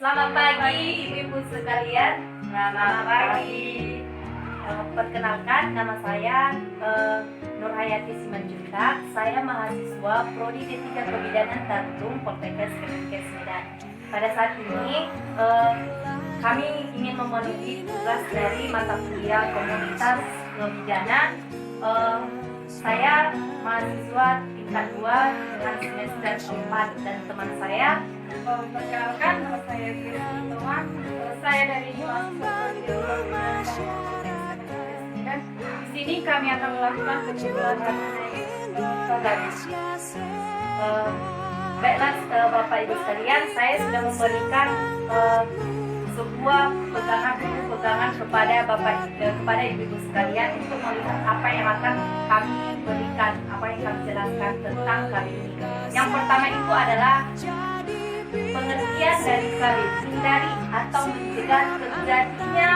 Selamat pagi ibu-ibu sekalian. Selamat pagi. Perkenalkan, nama saya Nurhayati Simanjuntak. Saya mahasiswa Prodi D3 Kebidanan Tarutung Poltekkes Kemenkes Medan. Pada saat ini kami ingin memenuhi tugas dari mata kuliah komunitas pidana. Saya mahasiswa tingkat 2 dengan semester 4 dan teman saya. Perkenalkan, nama saya Grace Toman. Saya dari mahasiswa dan di sini kami akan melakukan penjualan Baiklah Bapak Ibu sekalian, saya sudah memberikan sebuah pegangan kepada Ibu-ibu sekalian untuk melihat apa yang akan kami berikan, apa yang kami jelaskan tentang kali ini. Yang pertama itu adalah pengertian dari KB, hindari atau mencegah terjadinya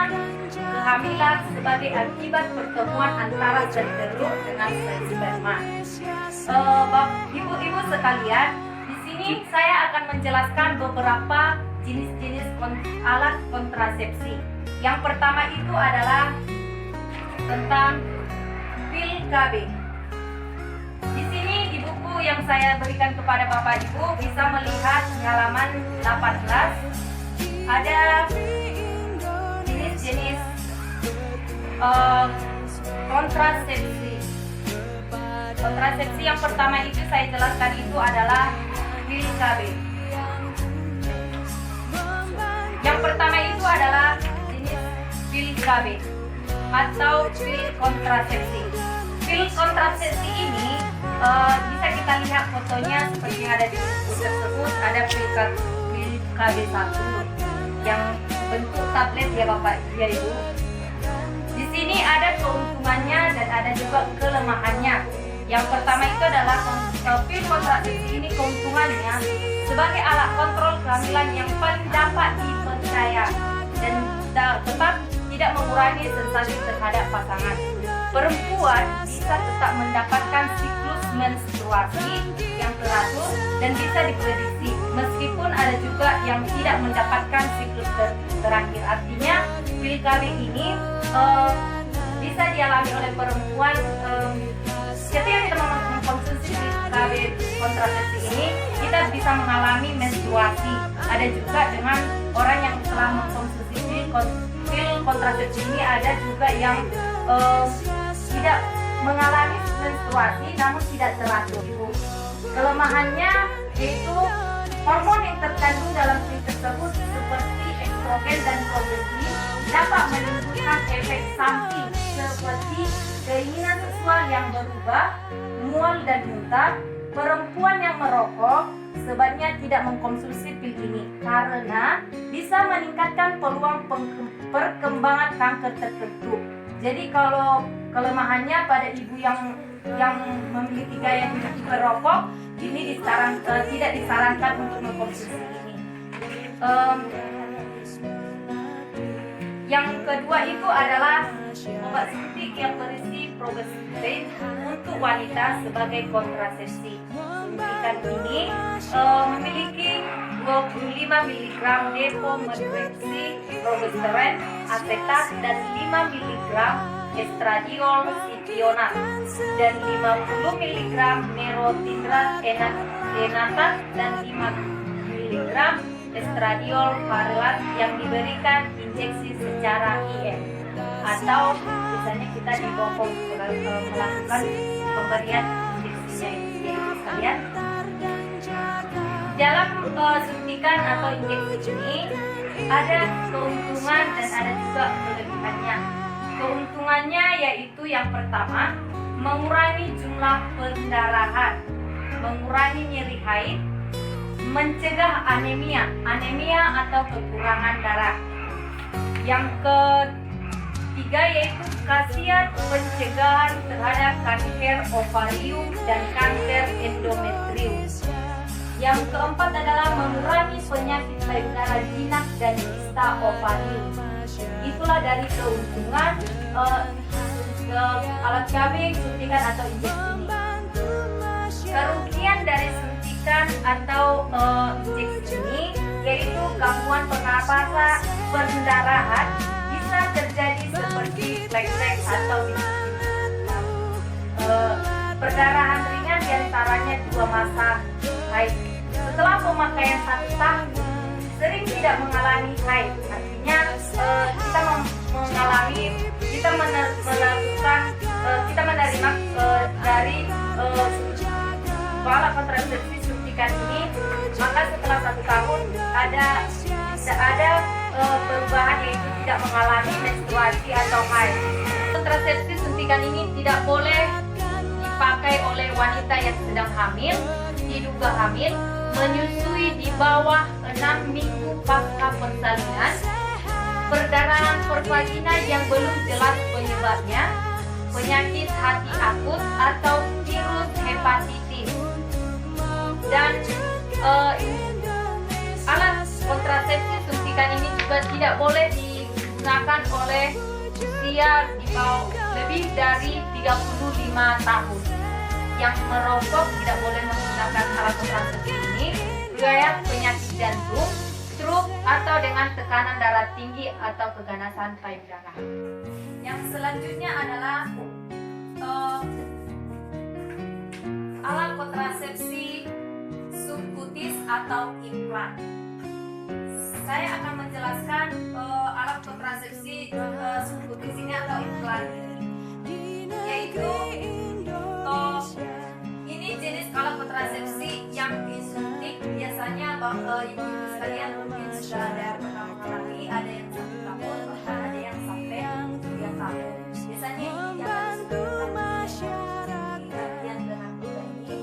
kehamilan sebagai akibat pertemuan antara sel telur dengan sel sperma. Ibu-ibu sekalian, di sini saya akan menjelaskan beberapa jenis-jenis alat kontrasepsi. Yang pertama itu adalah tentang pil KB. Di sini di buku yang saya berikan kepada Bapak Ibu bisa melihat halaman 18 ada jenis-jenis kontrasepsi. Kontrasepsi yang pertama itu saya jelaskan itu adalah pil KB. Yang pertama itu adalah jenis pil KB atau pil kontrasepsi. Pil kontrasepsi ini bisa kita lihat fotonya seperti yang ada di buku tersebut. Ada pil KB1 yang bentuk tablet ya Bapak ya Ibu. Di sini ada keuntungannya dan ada juga kelemahannya. Yang pertama itu adalah pil kontrasepsi ini keuntungannya sebagai alat kontrol kehamilan yang paling dapat dipercaya dan tetap tidak mengurangi sensasi terhadap pasangan. Perempuan bisa tetap mendapatkan siklus menstruasi yang teratur dan bisa diprediksi, meskipun ada juga yang tidak mendapatkan siklus terakhir. Artinya pil KB ini bisa dialami oleh perempuan ketika kita mengkonsumsi KB kontrasepsi ini, kita bisa mengalami menstruasi. Ada juga dengan orang yang telah mengkonsumsi pil kontrasepsi ini, ada juga yang tidak mengalami menstruasi namun tidak teratur. Kelemahannya yaitu hormon yang terkandung dalam pil tersebut seperti estrogen dan progesteron dapat menimbulkan efek samping seperti keinginan seksual yang berubah, mual dan muntah. Perempuan yang merokok sebaiknya tidak mengkonsumsi pil ini karena bisa meningkatkan peluang perkembangan kanker tertentu. Jadi kalau kelemahannya pada ibu yang memiliki gaya hidup merokok, ini tidak disarankan untuk mengkonsumsi ini. Yang kedua itu adalah obat suntik yang berisi progesteron untuk wanita sebagai kontrasepsi. Suntikan ini memiliki 25 mg depo-metreksi progesteron asetat dan 5 mg estradiol sitionat dan 50 mg nerotindrat enatat dan 5 mg estradiol varelat yang diberikan injeksi secara IM, atau misalnya kita dibopong melakukan pemberian injeksinya ini sekalian. Dalam suntikan atau injeksi ini ada keuntungan dan ada juga kelebihannya. Keuntungannya yaitu yang pertama, mengurangi jumlah pendarahan, mengurangi nyeri haid, mencegah anemia atau kekurangan darah. Yang ketiga yaitu khasiat pencegahan terhadap kanker ovarium dan kanker endometrium. Yang keempat adalah mengurangi penyakit payudara jinak dan kista ovarium. Itulah dari keuntungan alat KB suntikan atau injeksi ini. Kerugian dari suntikan atau injeksi ini yaitu gangguan pernapasan, pendarahan bisa terjadi seperti flek-flek atau perdarahan ringan diantaranya 2 masa haid. Setelah pemakaian 1 tahun, sering tidak mengalami haid. Artinya kita menerima dari alat kontrasepsi suntikan ini, maka setelah 1 tahun ada perubahan, yaitu tidak mengalami menstruasi atau haid. Kontrasepsi suntikan ini tidak boleh dipakai oleh wanita yang sedang hamil, diduga hamil, menyusui di bawah 6 minggu pasca persalinan, perdarahan pervagina yang belum jelas penyebabnya, penyakit hati akut atau virus hepatitis. Dan alat kontrasepsi suntikan ini juga tidak boleh digunakan oleh usia di bawah lebih dari 35 tahun. Yang merokok tidak boleh menggunakan alat kontrasepsi ini, riwayat penyakit jantung, stroke, atau dengan tekanan darah tinggi atau keganasan payudara. Yang selanjutnya adalah alat kontrasepsi subkutis atau implan. Saya akan menjelaskan alat kontrasepsi subkutis ini atau implan, yaitu ini jenis alat kontrasepsi yang disuntik. Biasanya ibu-ibu sekalian mungkin sudah ada pernah mengalami, ada yang 1 tahun, bahkan ada yang sampai 3 tahun. Biasanya ini yang disuntikan di bagian lengan kita ini.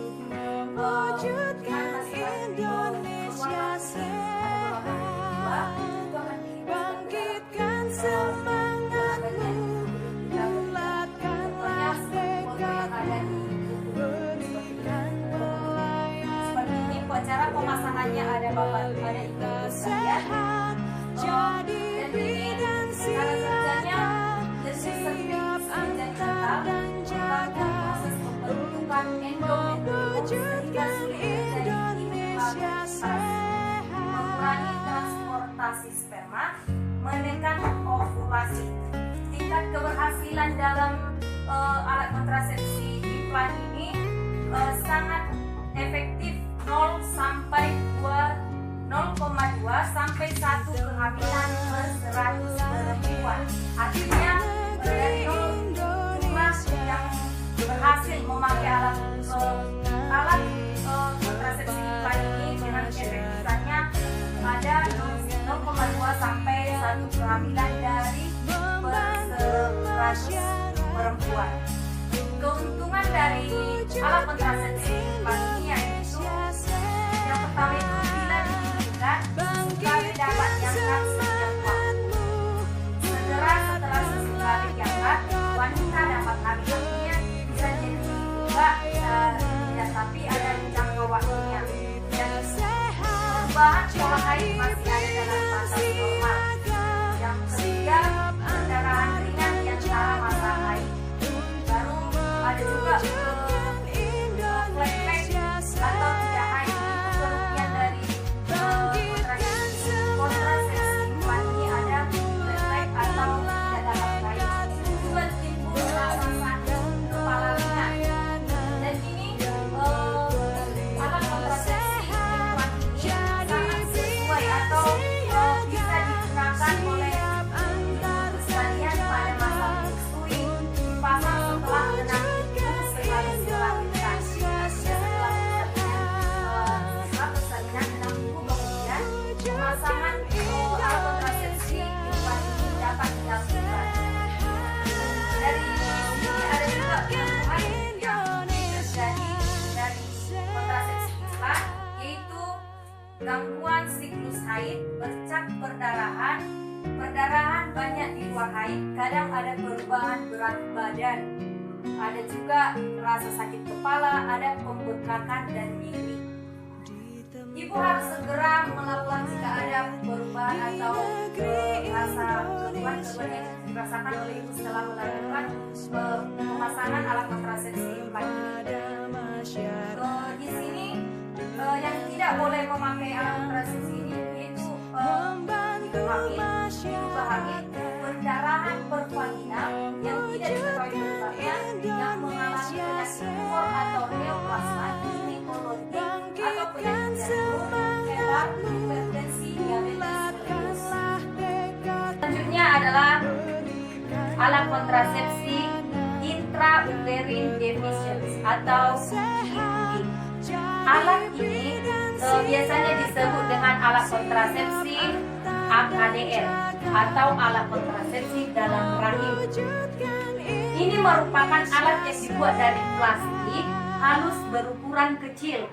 Bangkitkan semangatmu, bulatkan seperti ini cara pemasangannya. Ada bapak, ada ibu sekalian. Dan ini cara kerjanya lebih sempit menjadi kental, proses pembentukan endometrium sehingga sulit terjadi mengurangi transportasi sperma, menekan ovulasi. Tingkat keberhasilan dalam alat kontrasepsi implan ini sangat efektif, 0,2 sampai 1 kehamilan per 100 perempuan. Artinya dari 0 cuma yang berhasil memakai alat kontrasepsi implan ini dengan efektivitasnya ada 0,2 sampai 1 kehamilan dari per 100 perempuan. Keuntungan dari alat kontrasepsi implan ini yaitu yang pertama itu bila diinginkan sesuai dapat diangkat setiap waktu. Segera setelah sesuai diangkat, wanita dapat hamil. Artinya bisa jadi juga tidak, tapi ada jangka waktunya. Dan perubahan pola haid masih ada dalam batas normal. Yang ketiga, perdarahan ringan di antara masa haid. Baru ada juga flek-flek atau tidak haid. Kerugian dari kontrasepsi implan ini ada flek-flek atau tidak dapat haid. Juga timbul rasa sakit kepala ringan. Dan ini alat kontrasepsi implan ini sangat sesuai atau bisa digunakan oleh ibu sekalian pada masa menyusui, dipasang setelah 6 minggu sehabis melahirkan. Setelah persalinan 6 minggu kemudian, pemasangan alat kontrasepsi implan ini dapat dilakukan. Dari sini ada juga keuntungan yang terjadi dari kontrasepsi implan, yaitu gangguan siklus haid, bercak perdarahan banyak di luar haid, kadang ada perubahan berat badan, ada juga rasa sakit kepala, ada pembengkakan dan nyeri. Ibu harus segera melakukan jika ada perubahan atau rasa keluhan yang dirasakan oleh ibu setelah melakukan pemasangan alat kontrasepsi implan ini. Di sini yang tidak boleh memakai alat kontrasepsi ini yaitu ibu hamil pendarahan pervaginal yang tidak diketahui penyebabnya, yang mengalami penyakit tumor atau neoplasma ginekologi atau penyakit jantung, kelar, hipertensi, diabetes. Selanjutnya adalah alat kontrasepsi intrauterine device atau IUD. Alat ini biasanya disebut dengan alat kontrasepsi AKDR atau alat kontrasepsi dalam rahim. Ini merupakan alat yang dibuat dari plastik halus berukuran kecil,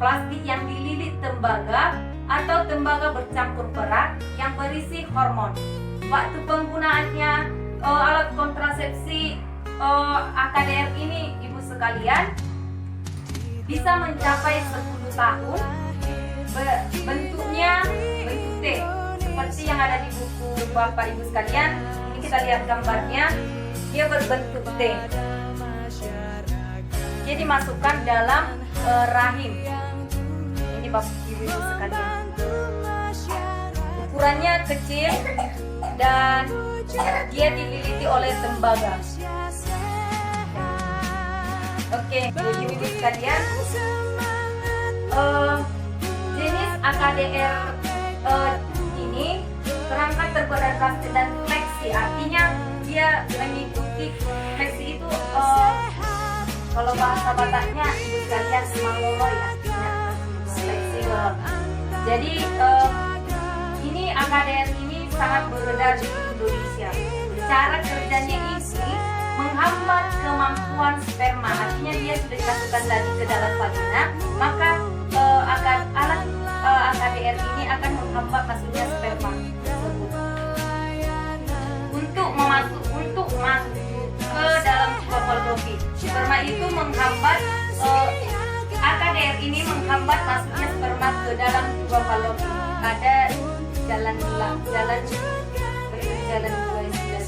plastik yang dililit tembaga atau tembaga bercampur perak yang berisi hormon. Waktu penggunaannya alat kontrasepsi AKDR ini, ibu sekalian, bisa mencapai 10 tahun. Bentuknya bentuk T, seperti yang ada di buku Bapak Ibu sekalian. Ini kita lihat gambarnya, dia berbentuk T. Dia dimasukkan dalam rahim. Ini Bapak Ibu sekalian. Ukurannya kecil dan dia dililiti oleh tembaga. Oke, ibu-ibu sekalian, jenis AKDR ini perangkat terbuat dari plastik dan fleksi, artinya dia mengikuti fleksi itu kalau bahasa Bataknya ibu sekalian semangoloi, artinya fleksibel. Jadi ini AKDR ini sangat beredar di Indonesia. Cara kerjanya ini menghambat kemampuan sperma, artinya dia sudah dimasukkan tadi ke dalam vagina, maka alat AKDR ini akan menghambat masuknya sperma tersebut. Untuk masuk ke dalam tuba fallopi, sperma itu menghambat AKDR ini menghambat masuknya sperma ke dalam tuba fallopi. Ada jalan dua sebelah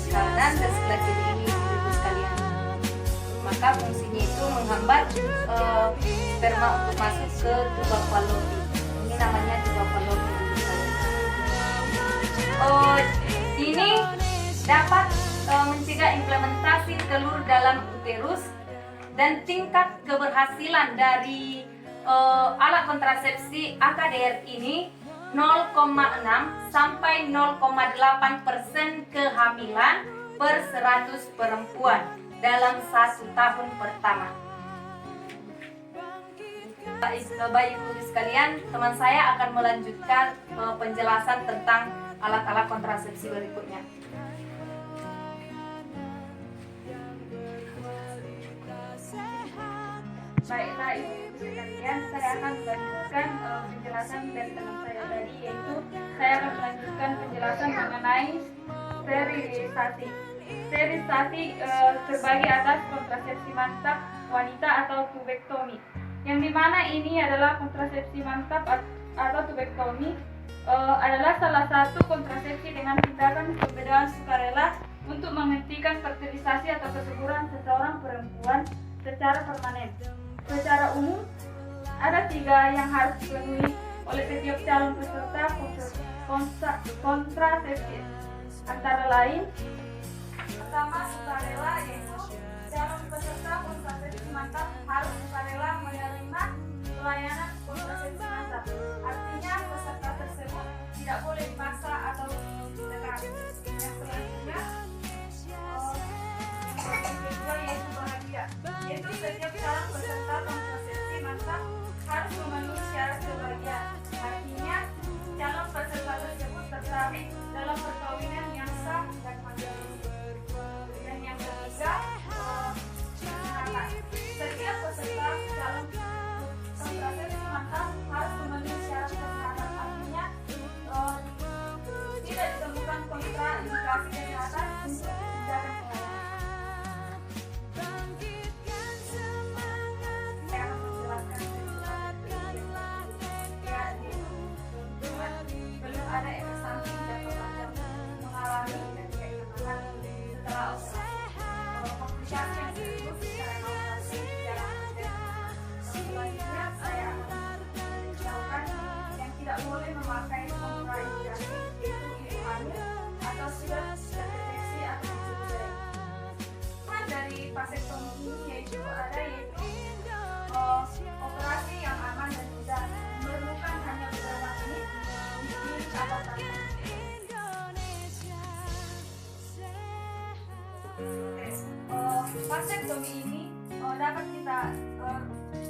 kanan dan sebelah kiri ini, ibu sekalian. Maka fungsinya itu menghambat sperma untuk masuk ke tuba fallopi. Ini namanya tuba fallopi. Ini dapat mencegah implementasi telur dalam uterus, dan tingkat keberhasilan dari alat kontrasepsi AKDR ini 0,6 sampai 0,8% kehamilan per 100 perempuan dalam 1 tahun pertama. Bapak Ibu sekalian, teman saya akan melanjutkan penjelasan tentang alat-alat kontrasepsi berikutnya. Baiklah ibu-ibu sekalian, saya akan melanjutkan penjelasan dari teman saya tadi, yaitu saya akan melanjutkan penjelasan mengenai sterilisasi. Sterilisasi terbagi atas kontrasepsi mantap wanita atau tubektomi, yang dimana ini adalah kontrasepsi mantap atau tubektomi adalah salah satu kontrasepsi dengan tindakan pembedaan sukarela untuk menghentikan fertilisasi atau kesuburan seseorang perempuan secara permanen. Secara umum, ada 3 yang harus dipenuhi oleh setiap calon peserta kontrasepsi. Antara lain, pertama, sukarela, yaitu calon peserta kontrasepsi mantap harus sukarela menerima pelayanan kontrasepsi mantap. Artinya, peserta tersebut tidak boleh dipaksa atau ditekan. Yang selanjutnya, kedua yaitu bahagia, yaitu setiap calon peserta kontrasepsi mantap harus memenuhi syarat kebahagiaan. Artinya, calon peserta tersebut tertarik dalam perkawinan yang sah dan mandiri. Dan yang ketiga, setiap peserta calon kontrasepsi mantap harus memenuhi syarat kesehatan. Artinya, tidak ditemukan kontraindikasi kesehatan untuk tindakan pengobatan. Belum ada efek samping dan pelajar mengalami dan kehilangan setelah komplikasi yang serius secara operasi dalam selanjutnya saya akan menjauhkan yang tidak boleh memakai kontraindikasi. Vasektomi ini dapat kita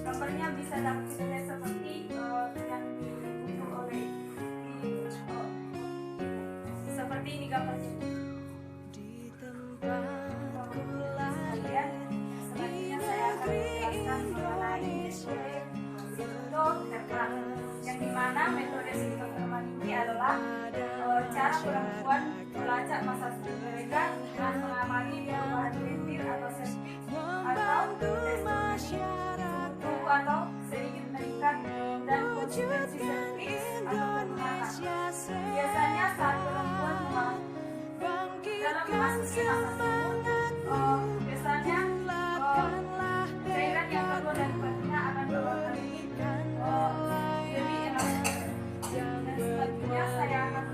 gambarnya bisa dapat kita lihat seperti yang dibutuhkan oleh seperti ini gambarnya. Kemudian selanjutnya saya akan menjelaskan mengenai metode Herman, yang dimana metode Sigmund Herman ini adalah cara perempuan melacak masa studi mereka dengan mengamati perubahan lendir atau septik atau tubuh atau sedikit meningkat dan konsistensi septik atau penurunan. Biasanya saat perempuan dalam memasuki masa subur, biasanya cairan yang keluar dari badannya akan keluar ini jadi enak. Dan selanjutnya saya akan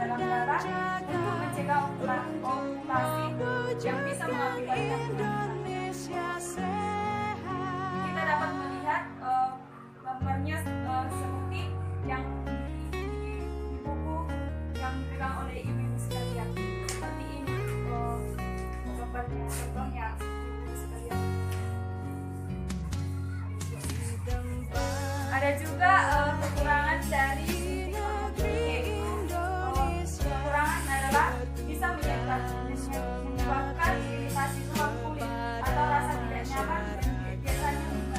menjelaskan untuk mencegah ovulasi yang bisa mengakibatkan kehamilan. Kita dapat melihat gambarnya seperti yang di buku yang dipegang oleh ibu-ibu sekalian. Seperti ini gambarnya, contohnya ibu sekalian. Ada juga kekurangan dari kekurangan adalah bisa menyebabkan iritasi ruang kulit atau rasa tidak nyaman dan biasanya bisa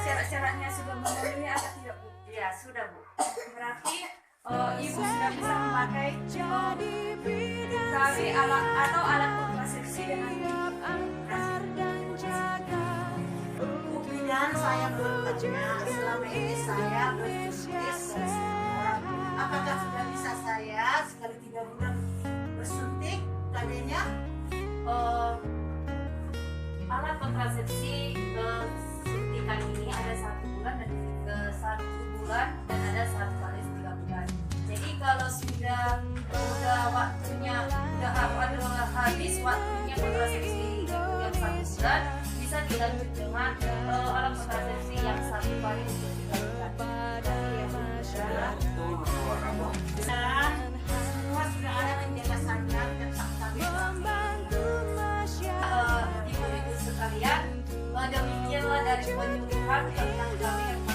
syarat-syaratnya sudah memenuhi atau tidak, Bu? Ya, sudah, Bu. Berarti ibu sudah bisa memakai KW atau alat kontrasepsi dengan Bu Bidan, saya bertanya, selama ini saya bersuntik apakah sudah bisa saya sekali 3 bulan bersuntik KW-nya? Alat kontrasepsi suntikan ini ada 1 bulan dan 1 bulan dan ada 1 kali 3 bulan. Jadi kalau sudah waktunya udah habis waktunya kontrasepsi yang 1 bulan, bisa dilanjut dengan alat kontrasepsi yang 1 kali untuk 3 bulan. Nah, semua sudah ada penjelasannya tentang KW. Ibu-ibu sekalian, demikianlah dari penyuluhan tentang KW yang